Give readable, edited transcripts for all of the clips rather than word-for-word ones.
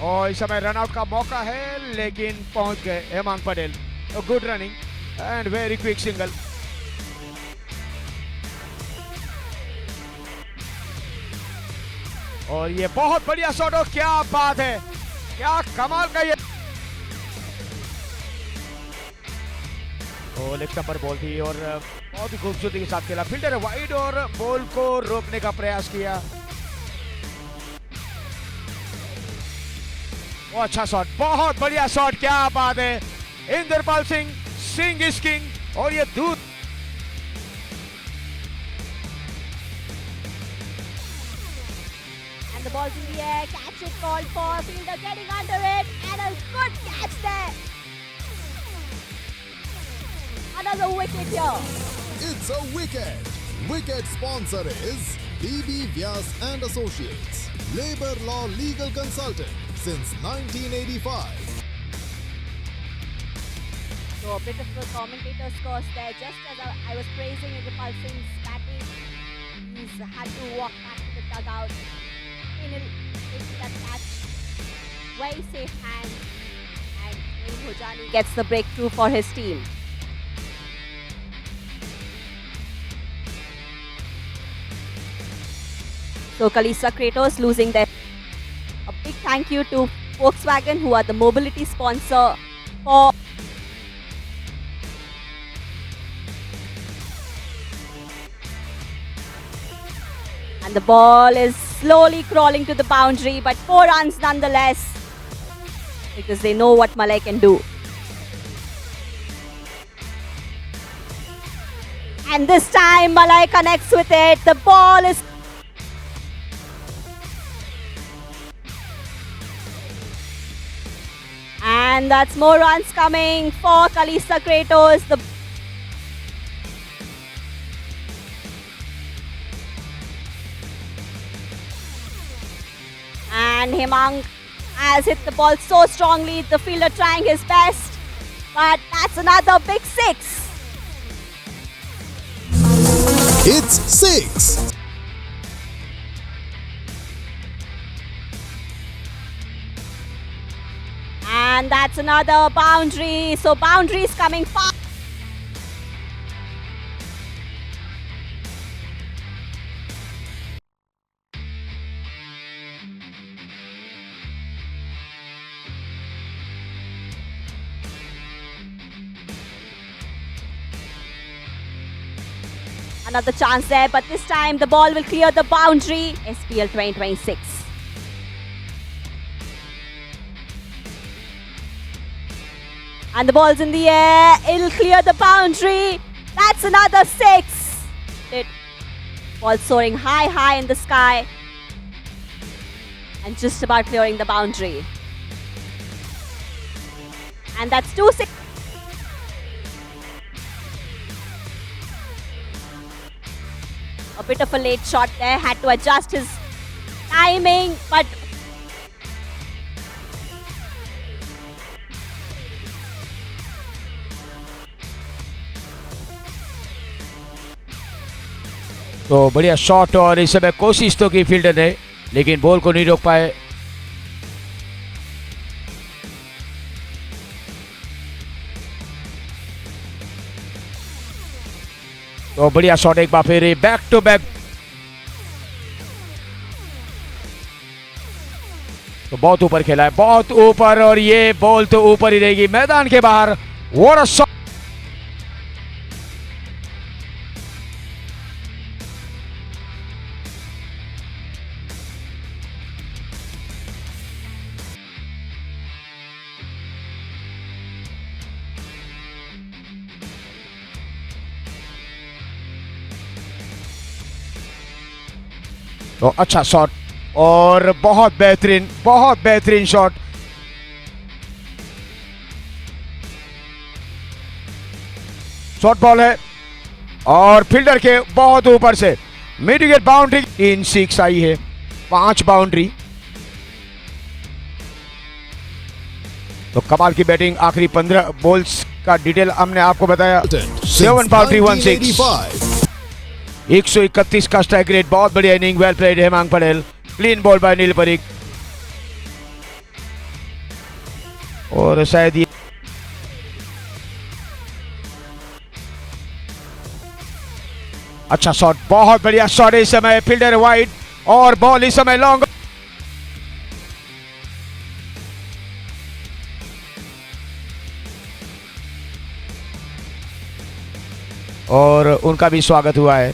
और इस समय रन आउट का मौका है लेकिन पहुंच गए Hemang Patel. Good running and very quick single. और ये बहुत बढ़िया शॉट, हो क्या बात है, क्या कमाल का ये। और लेग स्टंप पर बॉल थी और बहुत ही खूबसूरती के साथ खेला। फील्डर वाइड और बॉल को रोकने का प्रयास किया। वो अच्छा शॉट, बहुत बढ़िया शॉट, क्या बात है। Indrapal Singh, Singh is king. और ये दूर The ball's in the air, catch it called for, fielder getting under it, and a good catch there. Another wicket here. It's a wicket. Wicket sponsor is BB Vyas and Associates, Labor Law Legal Consultant since 1985. So a bit of a commentator's curse there. Just as I was praising Indrapal Singh's batting, he's had to walk back to the dugout. Into that catch, very safe hand, and Naeem Bhojani gets the breakthrough for his team. So Kalisa Kratos losing their. A big thank you to Volkswagen, who are the mobility sponsor for. And the ball is slowly crawling to the boundary, but 4 runs nonetheless, because they know what Malay can do. And this time Malay connects with it. The ball is. And that's more runs coming for Kalisa Kratos. And Hemang has hit the ball so strongly, the fielder trying his best, but that's another big 6. It's 6. And that's another boundary. So boundaries coming fast. Another chance there, but this time the ball will clear the boundary. SPL 2026. And the ball's in the air. It'll clear the boundary. That's another 6. Ball soaring high in the sky. And just about clearing the boundary. And that's 2 6. A bit of a late shot there, had to adjust his timing, but तो बढ़िया shot और इस समय कोशिश तो की fielder ने, लेकिन बॉल को नहीं रोक पाए। तो बढ़िया शॉट एक बार फिर, बैक टू बैक। तो बहुत ऊपर खेला है, बहुत ऊपर, और ये बॉल तो ऊपर ही रहेगी, मैदान के बाहर। What a shot. तो अच्छा शॉट और बहुत बेहतरीन शॉट। शॉर्ट बॉल है और फील्डर के बहुत ऊपर से मिड विकेट बाउंड्री। 3 6 आई है, 5 बाउंड्री। तो कमाल की बैटिंग। आखिरी 15 बॉल्स का डिटेल हमने आपको बताया। 7 बाउंड्री 1 6, 131 का स्ट्राइक रेट। बहुत बढ़िया inning, well played Hemang Patel. Clean bowl by Neel Parikh. और शायद ये अच्छा शॉट, बहुत बढ़िया शॉट इस समय, फील्डर वाइड और बॉल इस समय लॉन्ग। और उनका भी स्वागत हुआ है,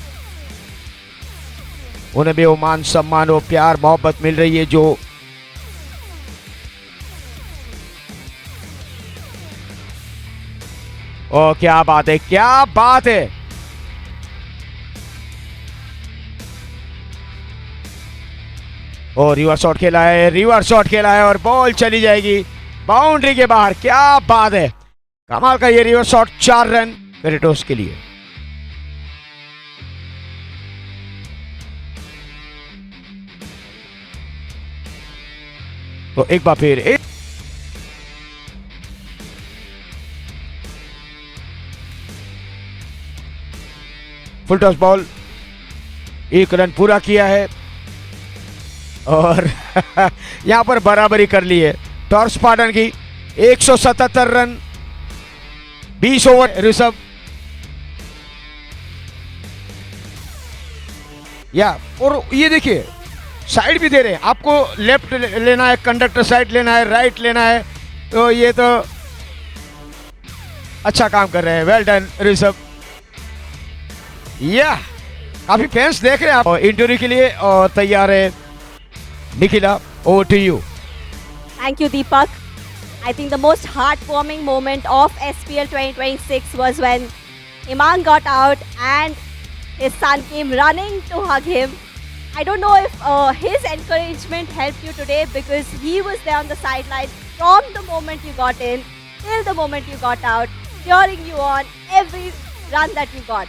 उन्हें भी वो मान सम्मान और प्यार मोहब्बत मिल रही है जो ओ क्या बात है, क्या बात है। और रिवर्स शॉट खेला है, रिवर्स शॉट खेला है और बॉल चली जाएगी बाउंड्री के बाहर। क्या बात है, कमाल का ये रिवर्स शॉट, 4 रन पेरिटोस के लिए। तो एक बार फिर फुल टॉस बॉल, 1 रन पूरा किया है और यहां पर बराबरी कर ली है टॉर्च पाटन की। 177 रन 20 ओवर ऋषभ। या और ये देखिए साइड भी दे रहे हैं आपको, लेफ्ट लेना है, कंडक्टर साइड लेना है, राइट लेना है, तो ये तो अच्छा काम कर रहे हैं। Well done Rishabh. या काफी फैंस देख रहे हैं आप इंटरव्यू के लिए और तैयार है। Nikhila, over to you. Thank you, Deepak. I think the most heartwarming moment of SPL 2026 was when Hemang got out and his son came running to hug him. I don't know if his encouragement helped you today because he was there on the sideline from the moment you got in till the moment you got out, cheering you on every run that you got.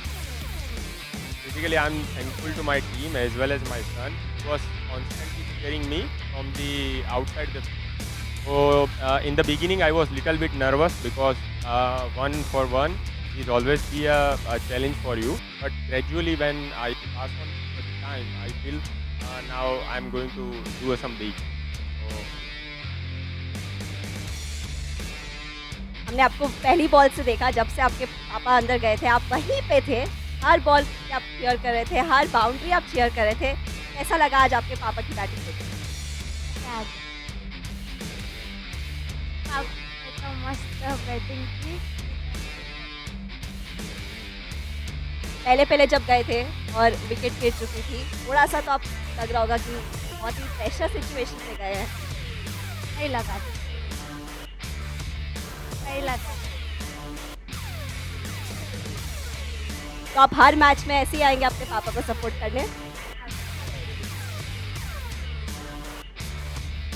Basically, I'm thankful to my team as well as my son, who was constantly cheering me from the outside the field. So in the beginning, I was little bit nervous because 1-for-1 is always be a challenge for you. But gradually, when I pass on the time, I feel now I'm going to do some big. So, हमने आपको पहली ball से देखा, जब से आपके पापा अंदर गए थे आप वहीं पे थे, हर बॉल पे आप चीयर कर रहे थे, हर बाउंड्री आप चीयर कर रहे थे। कैसा लगा आज आपके पापा की बैटिंग देख? तो मस्त बैटिंग की। पहले जब गए थे और विकेट गिर चुकी थी, थोड़ा सा तो आप लग रहा होगा कि बहुत ही प्रेशर सिचुएशन में गए हैं। नहीं लगा, नहीं लगा। तो आप हर मैच में ऐसे ही आएंगे अपने पापा को सपोर्ट करने?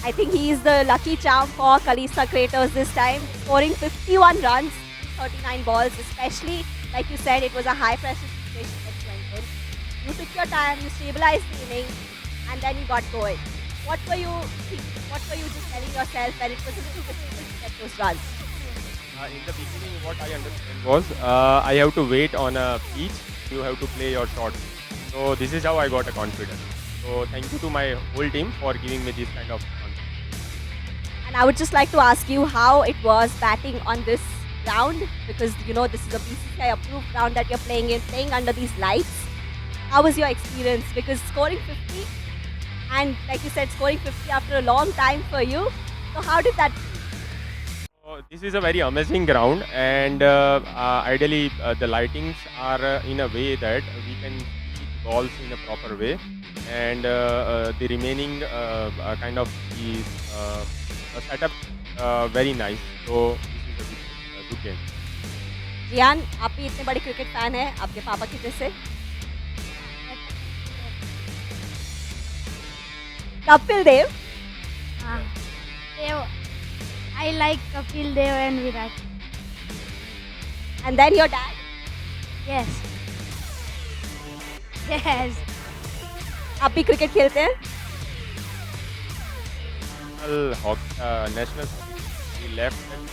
I think he is the lucky charm for Kalista Craters this time, scoring 51 runs, 39 balls, especially like you said, it was a high pressure situation that you went in. You took your time, you stabilized the inning, and then you got going. What were you just telling yourself when it was a little difficult to get those runs? in the beginning, what I understand was I have to wait on a pitch. You have to play your shot. So this is how I got a confidence. So thank you to my whole team for giving me this kind of confidence. And I would just like to ask you how it was batting on this ground, because you know this is a BCCI approved ground that you're playing in, playing under these lights. How was your experience? Because scoring 50 and like you said, scoring 50 after a long time for you. So how did that feel? This is a very amazing ground, and ideally the lightings are in a way that we can see the balls in a proper way, and the remaining kind of is setup very nice. So this is a good game. जियान, आप भी इतने बड़े cricket fan हैं आपके पापा की जैसे। कपिल देव। हाँ, देव। I like Kapil Dev and Virat. And then your dad? Yes. Yes. आप भी क्रिकेट खेलते हैं? National he left and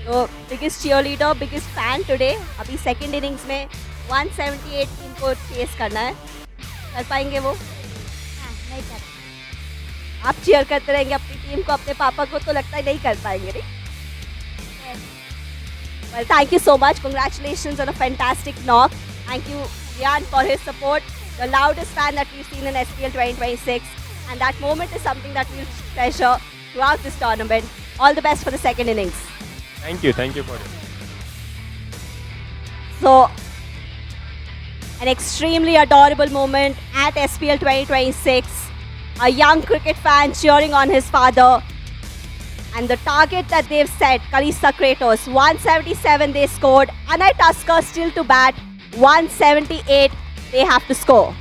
तो biggest cheerleader, biggest fan today. अभी सेकंड इनिंग्स में 178 टीम को चेस करना है, कर पाएंगे वो? हाँ, नहीं कर। आप चीयर करते रहेंगे अपनी टीम को, अपने पापा को, तो लगता है नहीं कर पाएंगे, नहीं? Well, thank you so much. Congratulations on a fantastic knock. Thank you, Rian, for his support. The loudest fan that we've seen in SPL 2026. And that moment is something that we'll treasure throughout this tournament. All the best for the second innings. Thank you for it. So, an extremely adorable moment at SPL 2026. A young cricket fan cheering on his father. And the target that they've set, Kalista Kratos, 177 they scored. Anay Tusker still to bat, 178 they have to score.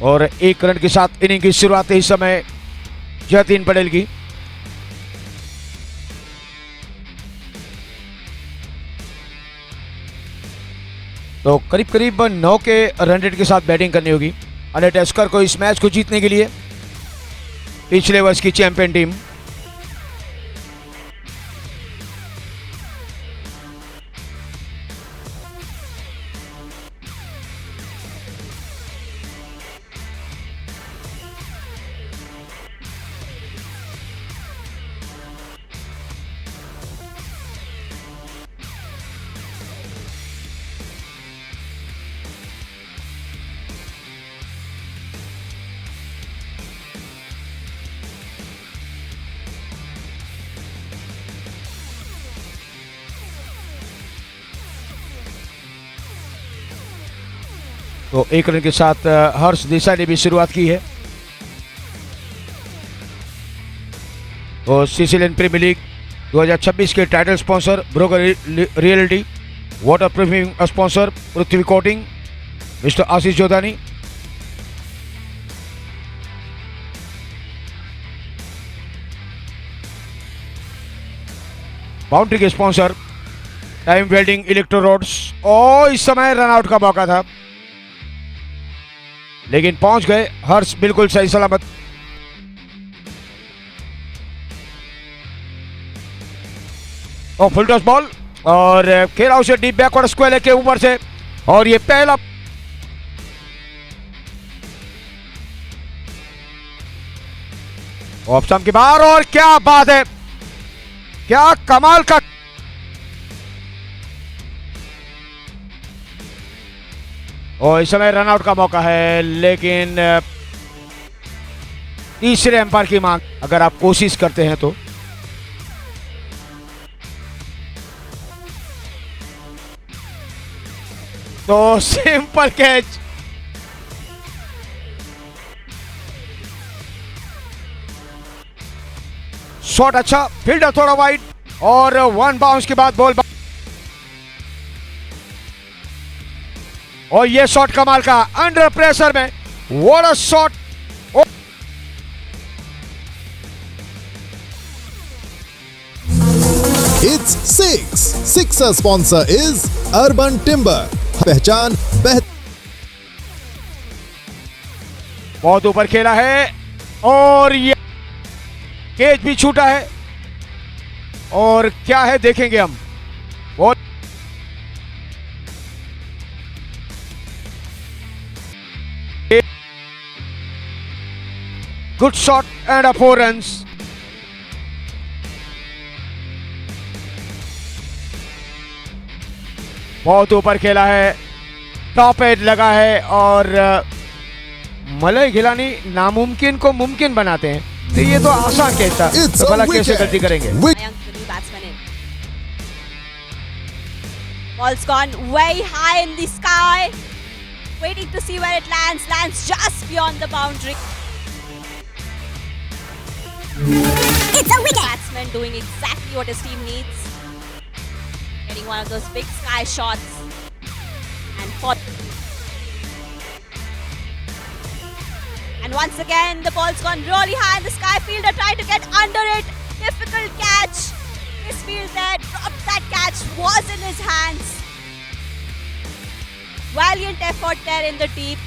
और 1 run के साथ inning की शुरुआत इस समय जतिन पटेल की। तो करीब करीब 9 के रन रेट के साथ बैटिंग करनी होगी अनय टस्कर को इस मैच को जीतने के लिए। पिछले वर्ष की चैंपियन टीम। तो 1 रन के साथ हर्ष देसाई ने भी शुरुआत की है। तो सीसीएल प्रीमियर लीग 2026 के title sponsor broker reality, water proofing sponsor Prithvi coating, mister Ashish Jodhani. Boundary के sponsor time welding electro rods. और इस समय रनआउट का मौका था लेकिन पहुंच गए हर्ष बिल्कुल सही सलामत। और फुल टॉस बॉल और खेला उसे डीप बैकवर्ड स्क्वायर के ऊपर से और ये पहला ऑफ स्टंप की बाहर। और क्या बात है, क्या कमाल का और इस समय रनआउट का मौका है लेकिन तीसरे एम्पायर की मांग अगर आप कोशिश करते हैं तो सिंपल कैच। शॉट अच्छा, फील्डर थोड़ा वाइड और 1 बाउंस के बाद बॉल। और ये शॉट कमाल का अंडर प्रेशर में, what a shot. It's 6. Sixer sponsor is Urban Timber. पहचान बहुत ऊपर खेला है और ये केज भी छूटा है और क्या है देखेंगे हम। बहुत गुड शॉट एंड 4 रन्स। बहुत ऊपर खेला है, टॉप एज लगा है और मलय गिलानी नामुमकिन को मुमकिन बनाते हैं। तो ये तो आसान कैच था, तो भला कैसे गलती करेंगे। Mayank, the new batsman in. Ball's gone way high in the sky. Waiting to see where it lands. Lands just beyond the boundary. It's a wicket. Batsman doing exactly what his team needs. Getting one of those big sky shots. And once again, the ball's gone really high in the sky. Fielder tried to get under it. Difficult catch. This fielder dropped that catch. Was in his hands. Valiant effort there in the deep.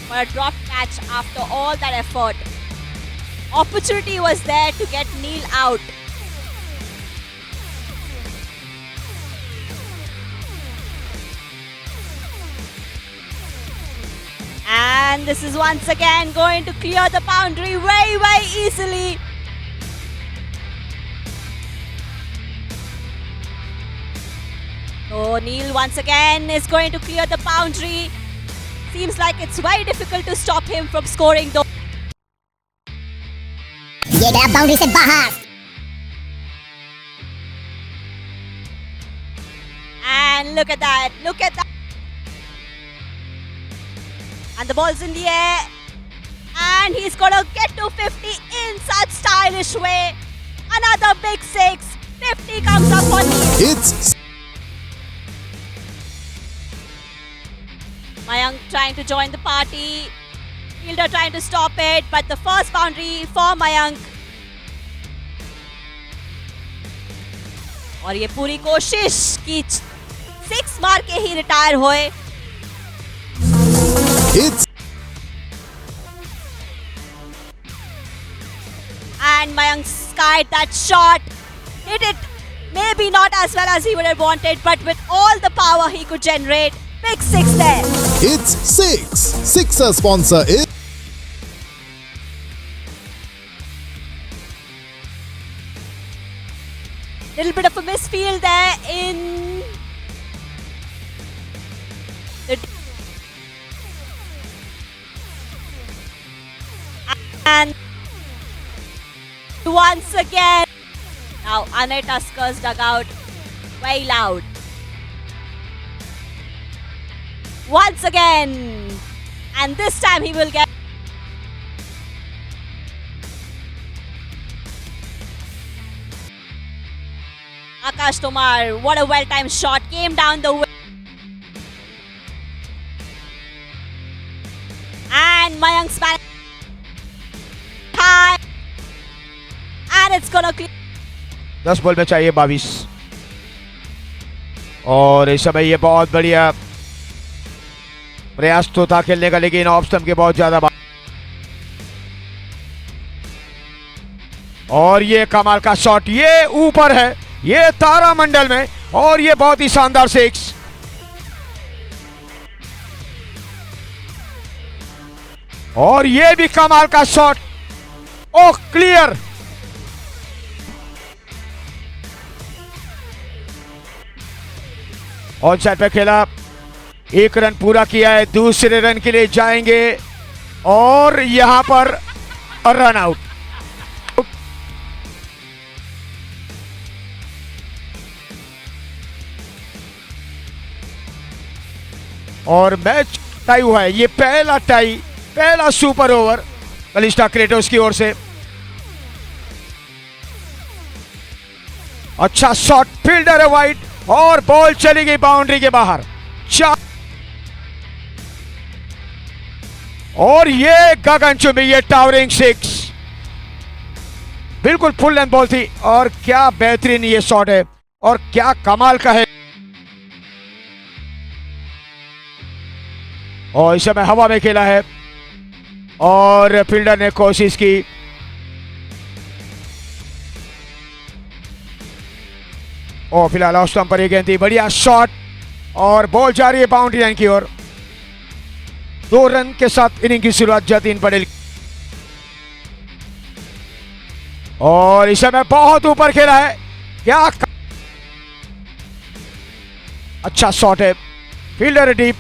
For a dropped catch after all that effort. Opportunity was there to get Neil out. And this is once again going to clear the boundary very, very easily. So Neil once again is going to clear the boundary. Seems like it's very difficult to stop him from scoring though. ये गया boundary से बाहर. And look at that, look at that. And the ball's in the air. And he's gonna get to 50 in such stylish way. Another big six. 50 comes up for Neil. It's Mayank trying to join the party. Fielder trying to stop it, but the first boundary for Mayank. और ये पूरी कोशिश की 6 मार के ही retire होए. it's And Mayank skied that shot. Hit it maybe not as well as he would have wanted, but with all the power he could generate. Big six there. it's six. Sixer sponsor is Little bit of a misfield there in the and once again now Anay Tusker's dugout very loud. Once again, and this time he will get Akash Tomar. What a well-timed shot, came down the way. And Mayank span high, and it's gonna clear. 10 ball में चाहिए 22 और इस समय ये बहुत बढ़िया प्रयास तो था खेलने का, लेकिन ऑफ स्टंप के बहुत ज्यादा और ये कमाल का शॉट, ये ऊपर है, ये तारामंडल में, और ये बहुत ही शानदार सिक्स. और ये भी कमाल का shot. Oh clear. On side पे खेला, 1 रन पूरा किया है, दूसरे रन के लिए जाएंगे और यहां पर रन आउट. और मैच टाई हुआ है. ये पहला टाई, पहला सुपर ओवर कलिस्टा क्रेटोस की ओर से. अच्छा शॉट, फील्डर है वाइड और बॉल चली गई बाउंड्री के बाहर. और ये गगनचुंबी, ये टावरिंग सिक्स, बिल्कुल फुल लेंथ बॉल थी. और क्या बेहतरीन ये शॉट है और क्या कमाल का है. और इस समय हवा में खेला है और फील्डर ने कोशिश की. और फिलहाल ऑफ स्टंप पर एक गेंद थी, बढ़िया शॉट और बॉल जा रही है बाउंड्री लाइन की ओर. 2 रन के साथ इनिंग की शुरुआत जतीन पटेल. और इस समय बहुत ऊपर खेला है, क्या अच्छा शॉट है, फील्डर डीप.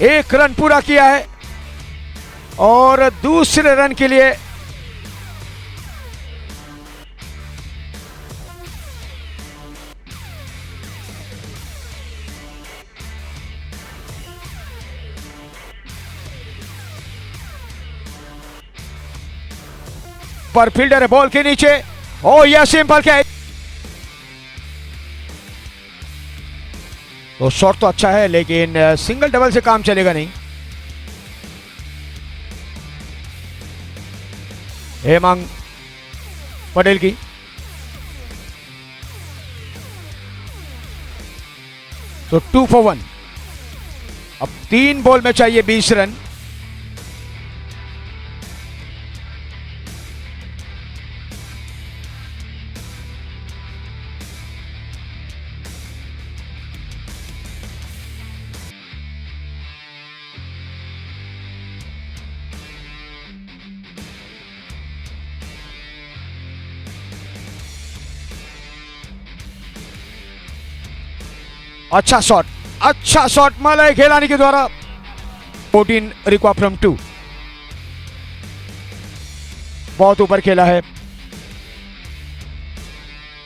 1 रन पूरा किया है और दूसरे रन के लिए पर फील्डर है बॉल के नीचे. ओ यह सिंपल कैच. तो शॉट तो अच्छा है, लेकिन सिंगल डबल से काम चलेगा नहीं. हेमंग पटेल की तो 2 for 1. अब 3 बॉल में चाहिए 20 रन. अच्छा शॉट मलय खेलानी के द्वारा 14 रिक्वा फ्रॉम 2, बहुत ऊपर खेला है,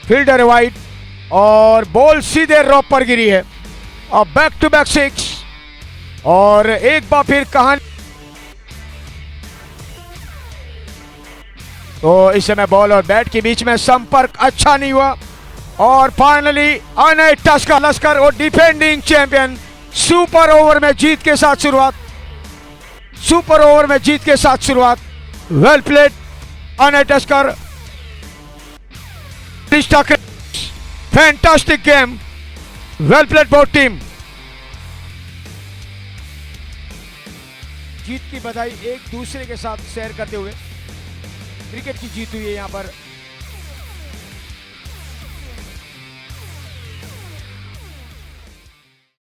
फील्डर वाइड और बॉल सीधे रॉप पर गिरी है। अब बैक टू बैक 6 और एक बार फिर कहानी। तो इस समय बॉल और बैट के बीच में संपर्क अच्छा नहीं हुआ और फाइनली अनय टस्कर लश्कर और डिफेंडिंग चैंपियन सुपर ओवर में जीत के साथ शुरुआत। Well played Anay Tuskar, fantastic game, well played both team. जीत की बधाई एक दूसरे के साथ शेयर करते हुए क्रिकेट की जीत हुई है यहाँ पर